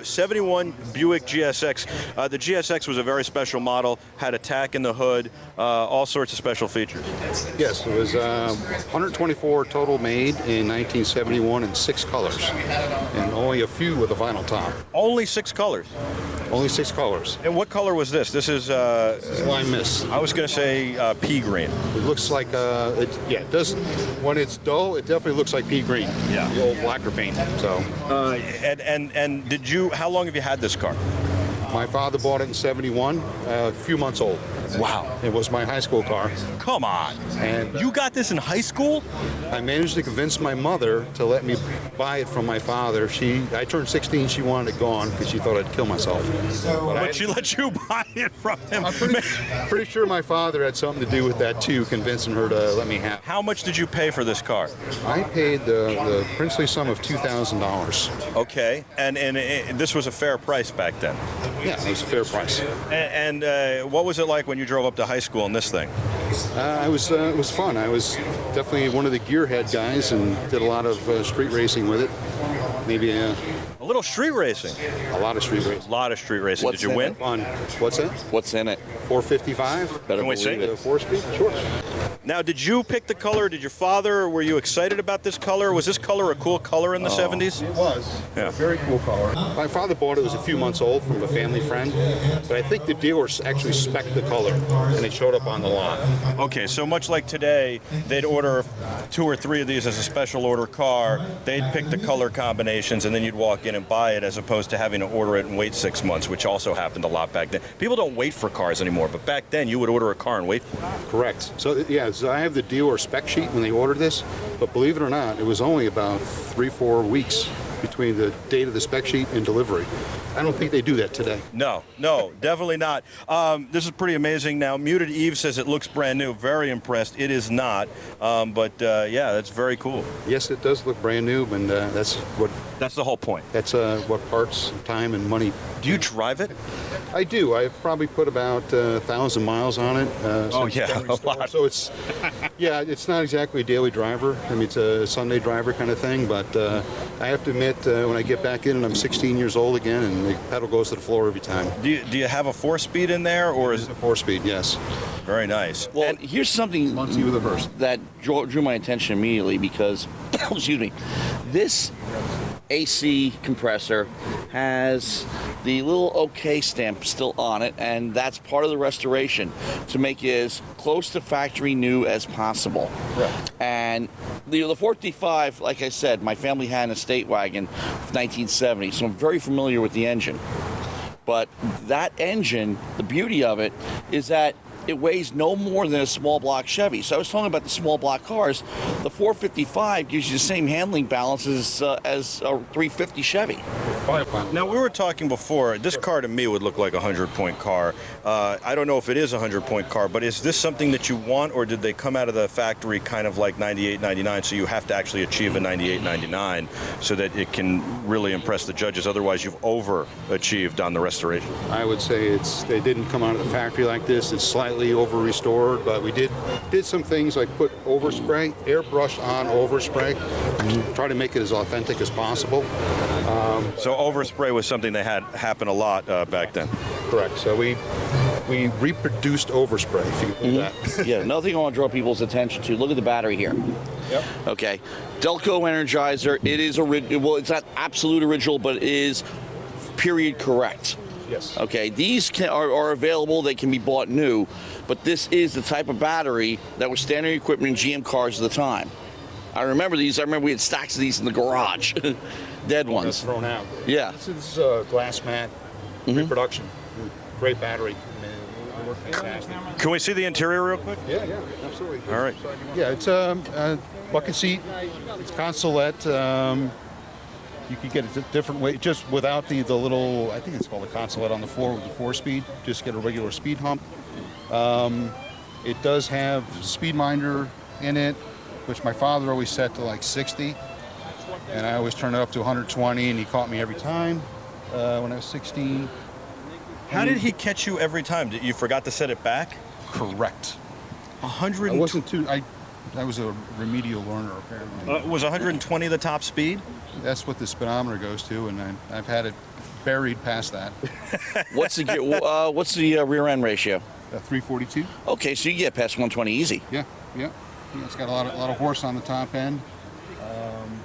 71 Buick GSX. The GSX was a very special model, had a tack in the hood, all sorts of special features. Yes, it was 124 total made in 1971 in 6 colors, and only a few with a vinyl top. Only 6 colors? Only 6 colors. And what color was this? This is lime mist. I was going to say pea green. It looks like, it does, when it's dull, it definitely looks like pea green. Yeah. The old lacquer paint, so. And did you, how long have you had this car? My father bought it in 71, a few months old. Wow. It was my high school car. Come on. And you got this in high school? I managed to convince my mother to let me buy it from my father. I turned 16, she wanted it gone because she thought I'd kill myself. But she let you buy it from him. I'm pretty sure my father had something to do with that too, convincing her to let me have it. How much did you pay for this car? I paid the princely sum of $2,000. Okay, and this was a fair price back then? Yeah, it was a fair price. And what was it like when you drove up to high school in this thing? It was fun. I was definitely one of the gearhead guys and did a lot of street racing with it. Maybe a little street racing. A lot of street racing. A lot of street racing. What's did you win? Fun. What's that? What's in it? 455. Better Can we see? believe it. 4-speed? Sure. Now, did you pick the color? Did your father? Were you excited about this color? Was this color a cool color in the 70s? It was. Yeah. A very cool color. My father bought it. It was a few months old from a family friend, but I think the dealers actually spec'd the color, and it showed up on the lot. Okay, so much like today, they'd order 2 or 3 of these as a special order car. They'd pick the color combinations, and then you'd walk in and buy it, as opposed to having to order it and wait 6 months, which also happened a lot back then. People don't wait for cars anymore, but back then you would order a car and wait for it. Correct. So yeah, so I have the dealer spec sheet when they ordered this, but believe it or not, it was only about 3-4 weeks between the date of the spec sheet and delivery. I don't think they do that today. No, definitely not. This is pretty amazing. Now, Muted Eve says it looks brand new. Very impressed. It is not, but yeah, that's very cool. Yes, it does look brand new, and that's the whole point. That's what parts, time, and money. Do you drive it? I do. I've probably put about 1,000 miles on it. Oh yeah, a lot. So it's, yeah, it's not exactly a daily driver. I mean, it's a Sunday driver kind of thing. But I have to admit, when I get back in and I'm 16 years old again, and the pedal goes to the floor every time. Do you have a 4-speed in there, or is it a 4-speed? Yes. Very nice. Well, and here's something that drew my attention immediately because, excuse me, this AC compressor has the little OK stamp still on it, and that's part of the restoration to make it as close to factory new as possible. Right. And the 455, like I said, my family had an estate wagon of 1970, so I'm very familiar with the engine. But that engine, the beauty of it is that it weighs no more than a small block Chevy. So I was talking about the small block cars. The 455 gives you the same handling balance as a 350 Chevy. Now, we were talking before, this car to me would look like a 100-point car. I don't know if it is a 100-point car, but is this something that you want, or did they come out of the factory kind of like 98, 99, so you have to actually achieve a 98, 99 so that it can really impress the judges? Otherwise, you've overachieved on the restoration. I would say they didn't come out of the factory like this. It's slightly over-restored, but we did some things like put overspray, airbrush on overspray, try to make it as authentic as possible. So overspray was something that had happened a lot back then. Correct. So we reproduced overspray, if you can believe that. Yeah, another thing I want to draw people's attention to, look at the battery here. Yep. Okay, Delco Energizer, it is well, it's not absolute original, but it is period correct. Yes. Okay, these are available, they can be bought new, but this is the type of battery that was standard equipment in GM cars at the time. I remember these, we had stacks of these in the garage, dead ones. Thrown out. Yeah. This is a glass mat reproduction. Great battery. Fantastic. Can we see the interior real quick? Yeah, absolutely. All right. Yeah, it's a bucket seat. It's consolette. You could get it a different way, just without the little, I think it's called a consolette on the floor with the 4-speed. Just get a regular speed hump. It does have SpeedMinder in it, which my father always set to like 60. And I always turn it up to 120, and he caught me every time when I was 16. How did he catch you every time? Did you forgot to set it back? Correct. 100. I wasn't too. I was a remedial learner apparently. Was 120 the top speed? That's what the speedometer goes to, and I've had it buried past that. What's the rear end ratio? 342. Okay, so you get past 120 easy. Yeah. It's got a lot of horse on the top end.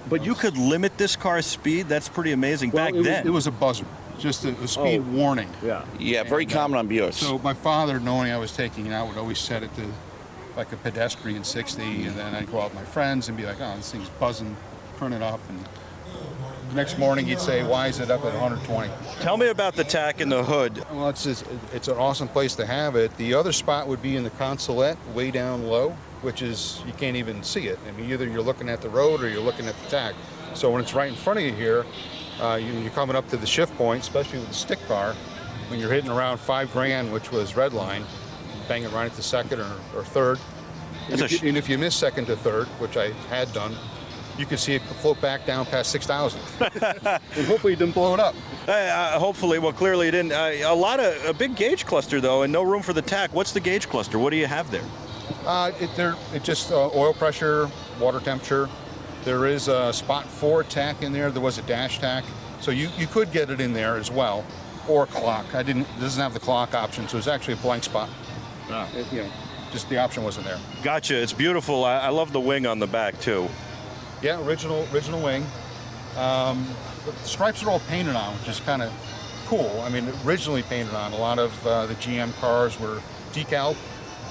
But you could limit this car's speed. That's pretty amazing. Back then, it was a buzzer, just a speed warning. Yeah, very common on Buicks. So my father, knowing I was taking it out, would always set it to like a pedestrian 60, and then I'd go out with my friends and be like, oh, this thing's buzzing, turn it up, and the next morning he'd say, why is it up at 120? tell me about the tack in the hood. Well, it's an awesome place to have it. The other spot would be in the consolette, way down low, which is, you can't even see it. I mean, either you're looking at the road or you're looking at the tack. So when it's right in front of you here, you're coming up to the shift point, especially with the stick car, when you're hitting around $5,000, which was red line, bang it right at the second or third. And if you miss second to third, which I had done, you can see it float back down past 6,000. And hopefully it didn't blow it up. Hopefully, well, clearly it didn't. A big gauge cluster, though, and no room for the tack. What's the gauge cluster? What do you have there? It just oil pressure, water temperature. There is a spot 4 tack in there. There was a dash tack. So you could get it in there as well. Or clock. It doesn't have the clock option, so it's actually a blank spot. Just the option wasn't there. Gotcha. It's beautiful. I love the wing on the back, too. Yeah, original wing. The stripes are all painted on, which is kind of cool. I mean, originally painted on. A lot of the GM cars were decaled.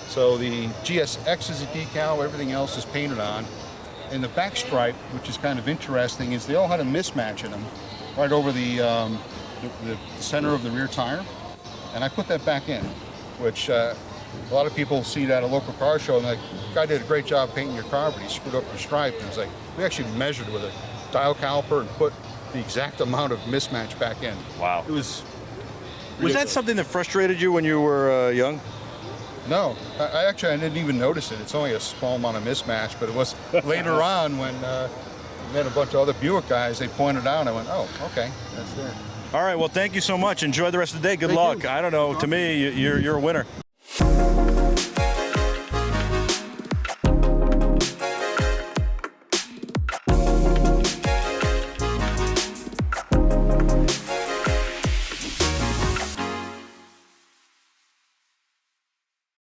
So the GSX is a decal, everything else is painted on. And the back stripe, which is kind of interesting, is they all had a mismatch in them right over the center of the rear tire. And I put that back in, which a lot of people see that at a local car show and they're like, the guy did a great job painting your car, but he screwed up your stripe. And it's like, we actually measured with a dial caliper and put the exact amount of mismatch back in. Wow. It was that something that frustrated you when you were young? No, I didn't even notice it. It's only a small amount of mismatch, but it was later on when we met a bunch of other Buick guys, they pointed out, and I went, oh, okay, that's there. All right, well, thank you so much. Enjoy the rest of the day. Good luck. I don't know. To me, you're a winner.